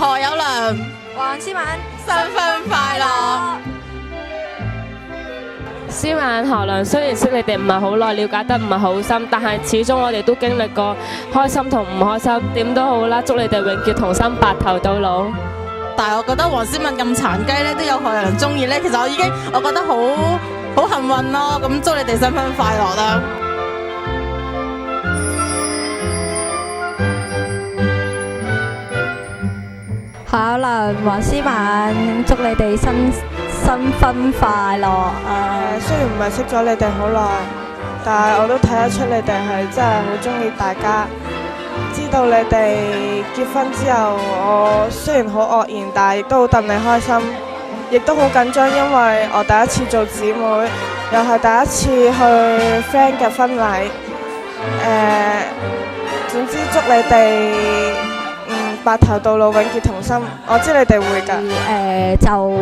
何有良、黃思敏新婚快樂。思敏、何良雖然識你哋唔係好耐，了解得唔係好深，但係始終我哋都經歷過開心同唔開心，點都好啦，祝你哋永結同心，白頭到老。但係我覺得黃思敏咁殘雞咧，都有何有良中意咧，其實我覺得好幸運咯。咁祝你哋新婚快樂啦！何有良、黃思敏，祝你哋新婚快樂。雖然唔係識咗你哋好耐，但係我都睇得出你哋係真係好中意大家。知道你哋結婚之後，我雖然好愕然，但係亦都好戥你開心，亦都好緊張，因為我第一次做姊妹，又係第一次去 friend 嘅婚禮。總之祝你哋白頭到老，永結同心。我知你哋會㗎。就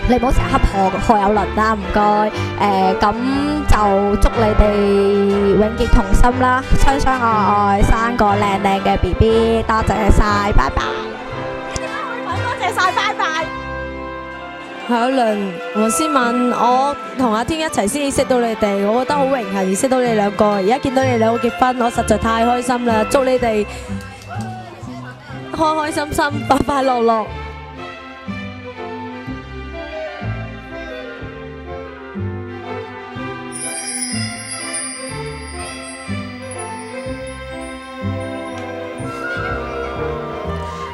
你唔好成日恰何有倫啦，唔該。咁就祝你哋永結同心啦，相相愛愛，生個靚靚嘅 BB。多謝晒，拜拜。多謝晒，拜拜。何有良、黃思敏，我同阿天一齊先至識到你哋，我覺得好榮幸而識到你兩個。而家見到你兩個結婚，我實在太開心啦！祝你哋開開心心、快快樂樂。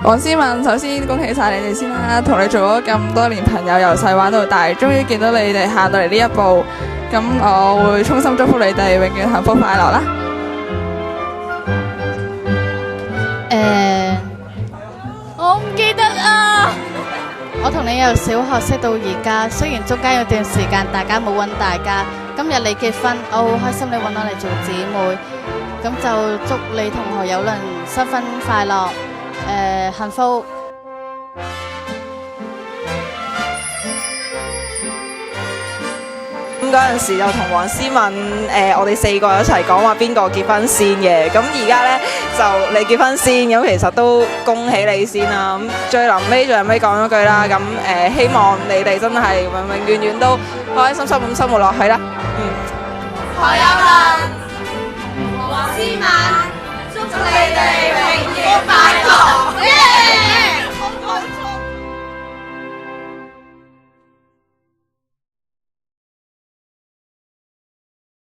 黃思敏，首先恭喜晒你哋先啦，同你做咗咁多年朋友，由細玩到大，終於見到你哋行到嚟呢一步，咁我會衷心祝福你哋永遠幸福快樂啦。我唔記得啊！我同你由小學識到而家，雖然中間有段時間大家冇揾大家，今日你結婚，我好開心你揾我嚟做姊妹，咁就祝你同何有倫新婚快樂。幸福。咁嗰陣時就同黃思敏我哋4個一齊講話邊個結婚先嘅。咁而家呢，就你結婚先，咁其實都恭喜你先啦。咁最臨尾講咗句啦，咁希望你哋真係永永遠遠都開開心心咁生活落去啦。何有良、黃思敏，祝你哋永結快樂。